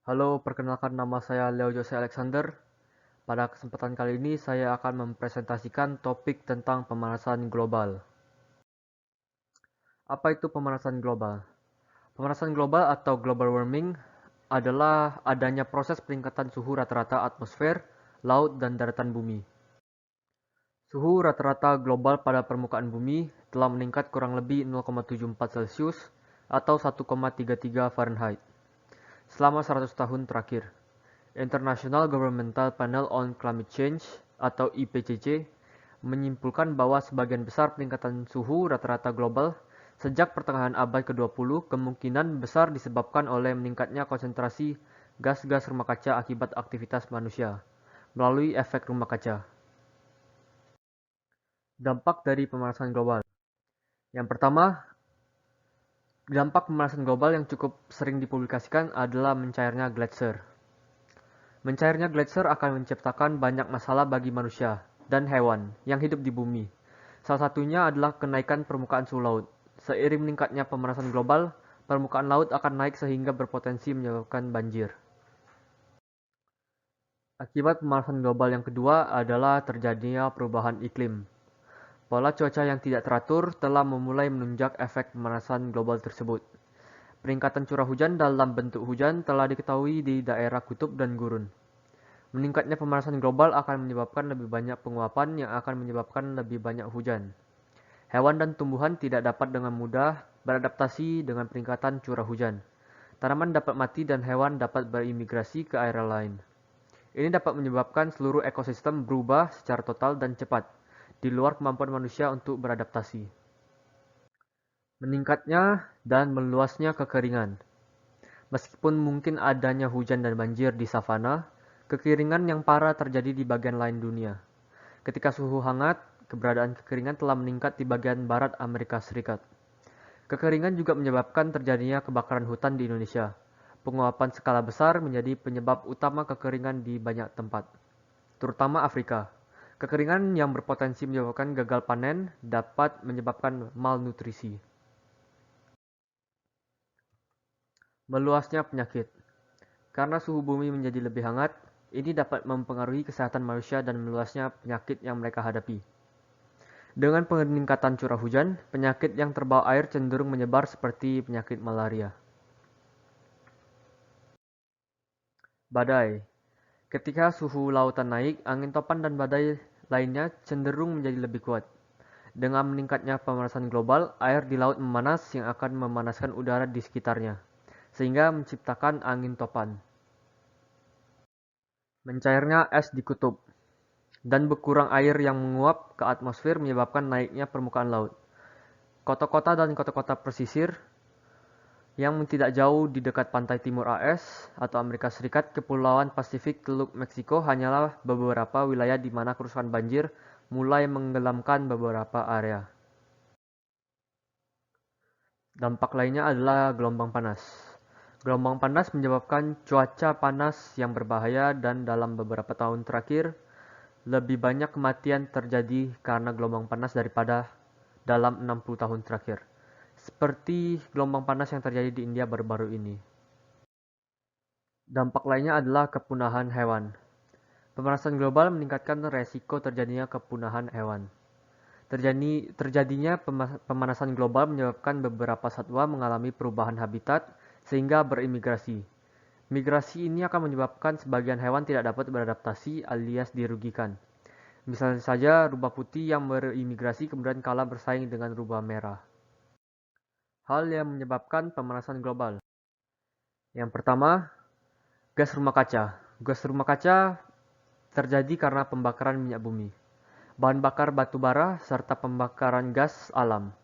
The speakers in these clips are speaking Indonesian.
Halo, perkenalkan nama saya Leo Jose Alexander. Pada kesempatan kali ini saya akan mempresentasikan topik tentang pemanasan global. Apa itu pemanasan global? Pemanasan global atau global warming adalah adanya proses peningkatan suhu rata-rata atmosfer, laut, dan daratan bumi. Suhu rata-rata global pada permukaan bumi telah meningkat kurang lebih 0,74 Celcius atau 1,33 Fahrenheit selama 100 tahun terakhir. International Governmental Panel on Climate Change atau IPCC menyimpulkan bahwa sebagian besar peningkatan suhu rata-rata global sejak pertengahan abad ke-20 kemungkinan besar disebabkan oleh meningkatnya konsentrasi gas-gas rumah kaca akibat aktivitas manusia melalui efek rumah kaca. Dampak dari pemanasan global. Yang pertama, dampak pemanasan global yang cukup sering dipublikasikan adalah mencairnya gletser. Mencairnya gletser akan menciptakan banyak masalah bagi manusia dan hewan yang hidup di bumi. Salah satunya adalah kenaikan permukaan suhu laut. Seiring meningkatnya pemanasan global, permukaan laut akan naik sehingga berpotensi menyebabkan banjir. Akibat pemanasan global yang kedua adalah terjadinya perubahan iklim. Pola cuaca yang tidak teratur telah memulai menunjang efek pemanasan global tersebut. Peningkatan curah hujan dalam bentuk hujan telah diketahui di daerah kutub dan gurun. Meningkatnya pemanasan global akan menyebabkan lebih banyak penguapan yang akan menyebabkan lebih banyak hujan. Hewan dan tumbuhan tidak dapat dengan mudah beradaptasi dengan peningkatan curah hujan. Tanaman dapat mati dan hewan dapat berimigrasi ke area lain. Ini dapat menyebabkan seluruh ekosistem berubah secara total dan cepat, di luar kemampuan manusia untuk beradaptasi. Meningkatnya dan meluasnya kekeringan. Meskipun mungkin adanya hujan dan banjir di savana, kekeringan yang parah terjadi di bagian lain dunia. Ketika suhu hangat, keberadaan kekeringan telah meningkat di bagian barat Amerika Serikat. Kekeringan juga menyebabkan terjadinya kebakaran hutan di Indonesia. Penguapan skala besar menjadi penyebab utama kekeringan di banyak tempat, terutama Afrika. Kekeringan yang berpotensi menyebabkan gagal panen dapat menyebabkan malnutrisi. Meluasnya penyakit. Karena suhu bumi menjadi lebih hangat, ini dapat mempengaruhi kesehatan manusia dan meluasnya penyakit yang mereka hadapi. Dengan peningkatan curah hujan, penyakit yang terbawa air cenderung menyebar seperti penyakit malaria. Badai. Ketika suhu lautan naik, angin topan dan badai lainnya cenderung menjadi lebih kuat. Dengan meningkatnya pemanasan global, air di laut memanas yang akan memanaskan udara di sekitarnya, sehingga menciptakan angin topan. Mencairnya es di kutub, dan berkurang air yang menguap ke atmosfer menyebabkan naiknya permukaan laut. Kota-kota dan kota-kota pesisir yang tidak jauh di dekat pantai timur AS atau Amerika Serikat, Kepulauan Pasifik, Teluk Meksiko hanyalah beberapa wilayah di mana kerusakan banjir mulai menggelamkan beberapa area. Dampak lainnya adalah gelombang panas. Gelombang panas menyebabkan cuaca panas yang berbahaya dan dalam beberapa tahun terakhir, lebih banyak kematian terjadi karena gelombang panas daripada dalam 60 tahun terakhir. Seperti gelombang panas yang terjadi di India baru-baru ini. Dampak lainnya adalah kepunahan hewan. Pemanasan global meningkatkan resiko terjadinya kepunahan hewan. Terjadinya pemanasan global menyebabkan beberapa satwa mengalami perubahan habitat sehingga berimigrasi. Migrasi ini akan menyebabkan sebagian hewan tidak dapat beradaptasi alias dirugikan. Misalnya saja rubah putih yang berimigrasi kemudian kalah bersaing dengan rubah merah. Hal yang menyebabkan pemanasan global. Yang pertama, gas rumah kaca. Gas rumah kaca terjadi karena pembakaran minyak bumi, bahan bakar batu bara, serta pembakaran gas alam.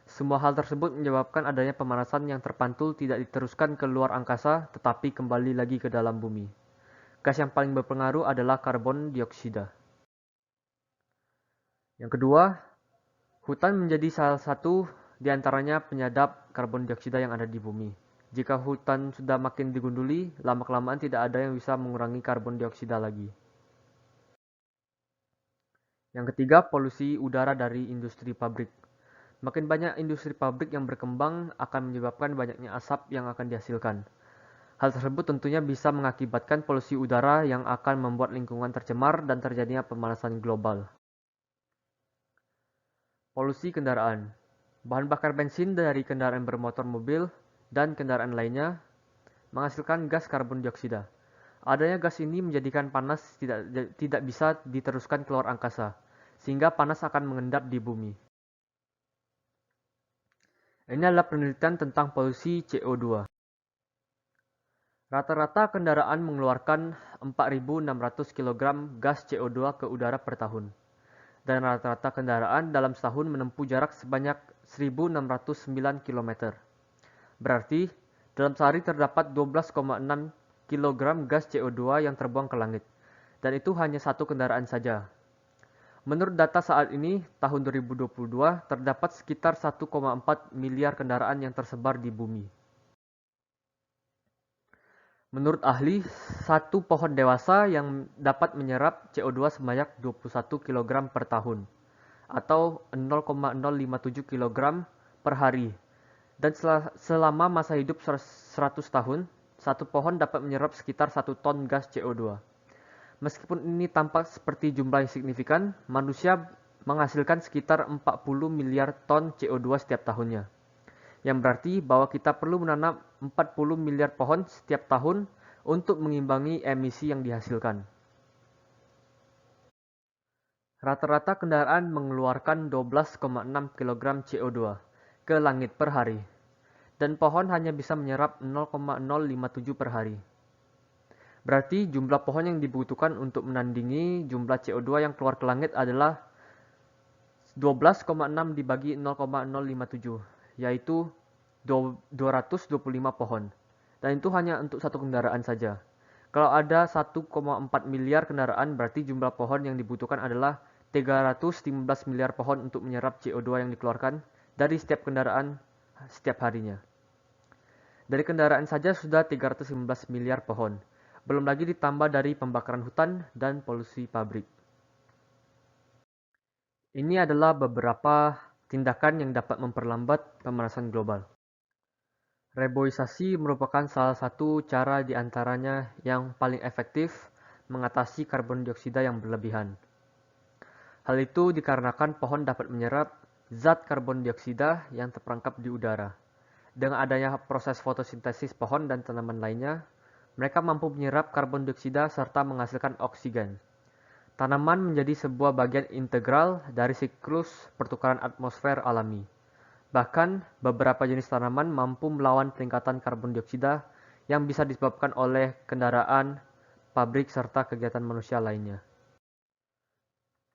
Semua hal tersebut menyebabkan adanya pemanasan yang terpantul tidak diteruskan ke luar angkasa tetapi kembali lagi ke dalam bumi. Gas yang paling berpengaruh adalah karbon dioksida. Yang kedua, hutan menjadi salah satu di antaranya penyadap karbon dioksida yang ada di bumi. Jika hutan sudah makin digunduli, lama-kelamaan tidak ada yang bisa mengurangi karbon dioksida lagi. Yang ketiga, polusi udara dari industri pabrik. Makin banyak industri pabrik yang berkembang akan menyebabkan banyaknya asap yang akan dihasilkan. Hal tersebut tentunya bisa mengakibatkan polusi udara yang akan membuat lingkungan tercemar dan terjadinya pemanasan global. Polusi kendaraan. Bahan bakar bensin dari kendaraan bermotor mobil dan kendaraan lainnya menghasilkan gas karbon dioksida. Adanya gas ini menjadikan panas tidak bisa diteruskan keluar angkasa, sehingga panas akan mengendap di bumi. Ini adalah penelitian tentang polusi CO2. Rata-rata kendaraan mengeluarkan 4.600 kg gas CO2 ke udara per tahun. Dan rata-rata kendaraan dalam setahun menempuh jarak sebanyak 1.609 km. Berarti, dalam sehari terdapat 12,6 kg gas CO2 yang terbuang ke langit. Dan itu hanya satu kendaraan saja. Menurut data saat ini, tahun 2022, terdapat sekitar 1,4 miliar kendaraan yang tersebar di bumi. Menurut ahli, satu pohon dewasa yang dapat menyerap CO2 sebanyak 21 kg per tahun, atau 0,057 kg per hari. Dan selama masa hidup 100 tahun, satu pohon dapat menyerap sekitar 1 ton gas CO2. Meskipun ini tampak seperti jumlah yang signifikan, manusia menghasilkan sekitar 40 miliar ton CO2 setiap tahunnya. Yang berarti bahwa kita perlu menanam 40 miliar pohon setiap tahun untuk mengimbangi emisi yang dihasilkan. Rata-rata kendaraan mengeluarkan 12,6 kg CO2 ke langit per hari, dan pohon hanya bisa menyerap 0,057 per hari. Berarti jumlah pohon yang dibutuhkan untuk menandingi jumlah CO2 yang keluar ke langit adalah 12,6 dibagi 0,057, yaitu 225 pohon. Dan itu hanya untuk satu kendaraan saja. Kalau ada 1,4 miliar kendaraan, berarti jumlah pohon yang dibutuhkan adalah 315 miliar pohon untuk menyerap CO2 yang dikeluarkan dari setiap kendaraan setiap harinya. Dari kendaraan saja sudah 315 miliar pohon. Belum lagi ditambah dari pembakaran hutan dan polusi pabrik. Ini adalah beberapa tindakan yang dapat memperlambat pemanasan global. Reboisasi merupakan salah satu cara di antaranya yang paling efektif mengatasi karbon dioksida yang berlebihan. Hal itu dikarenakan pohon dapat menyerap zat karbon dioksida yang terperangkap di udara. Dengan adanya proses fotosintesis pohon dan tanaman lainnya, mereka mampu menyerap karbon dioksida serta menghasilkan oksigen. Tanaman menjadi sebuah bagian integral dari siklus pertukaran atmosfer alami. Bahkan, beberapa jenis tanaman mampu melawan peningkatan karbon dioksida yang bisa disebabkan oleh kendaraan, pabrik, serta kegiatan manusia lainnya.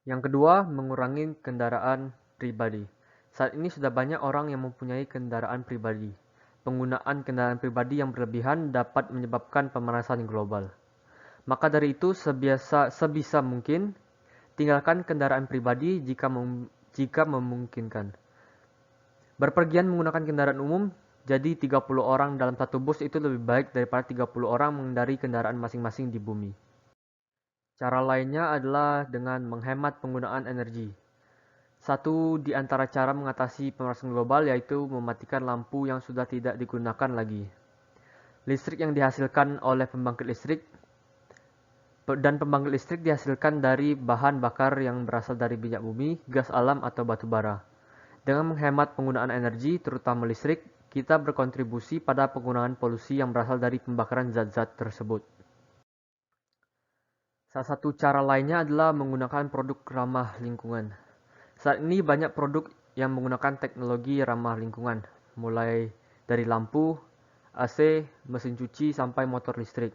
Yang kedua, mengurangi kendaraan pribadi. Saat ini sudah banyak orang yang mempunyai kendaraan pribadi. Penggunaan kendaraan pribadi yang berlebihan dapat menyebabkan pemanasan global. Maka dari itu, sebisa mungkin, tinggalkan kendaraan pribadi jika memungkinkan. Berpergian menggunakan kendaraan umum, jadi 30 orang dalam satu bus itu lebih baik daripada 30 orang mengendarai kendaraan masing-masing di bumi. Cara lainnya adalah dengan menghemat penggunaan energi. Satu di antara cara mengatasi pemanasan global yaitu mematikan lampu yang sudah tidak digunakan lagi. Listrik yang dihasilkan oleh pembangkit listrik dihasilkan dari bahan bakar yang berasal dari minyak bumi, gas alam, atau batu bara. Dengan menghemat penggunaan energi, terutama listrik, kita berkontribusi pada pengurangan polusi yang berasal dari pembakaran zat-zat tersebut. Salah satu cara lainnya adalah menggunakan produk ramah lingkungan. Saat ini banyak produk yang menggunakan teknologi ramah lingkungan, mulai dari lampu, AC, mesin cuci, sampai motor listrik.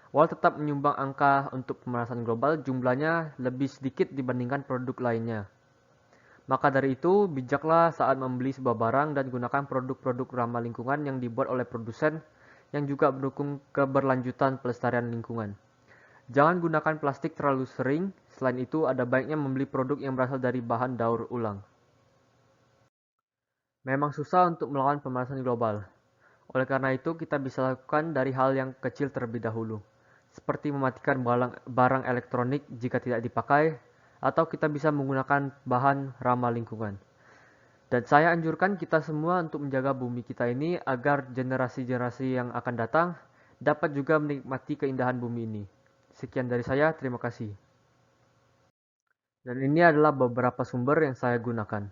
Walau tetap menyumbang angka untuk pemanasan global, jumlahnya lebih sedikit dibandingkan produk lainnya. Maka dari itu, bijaklah saat membeli sebuah barang dan gunakan produk-produk ramah lingkungan yang dibuat oleh produsen yang juga mendukung keberlanjutan pelestarian lingkungan. Jangan gunakan plastik terlalu sering. Selain itu, ada baiknya membeli produk yang berasal dari bahan daur ulang. Memang susah untuk melawan pemanasan global. Oleh karena itu, kita bisa lakukan dari hal yang kecil terlebih dahulu, seperti mematikan barang elektronik jika tidak dipakai, atau kita bisa menggunakan bahan ramah lingkungan. Dan saya anjurkan kita semua untuk menjaga bumi kita ini agar generasi-generasi yang akan datang dapat juga menikmati keindahan bumi ini. Sekian dari saya, terima kasih. Dan ini adalah beberapa sumber yang saya gunakan.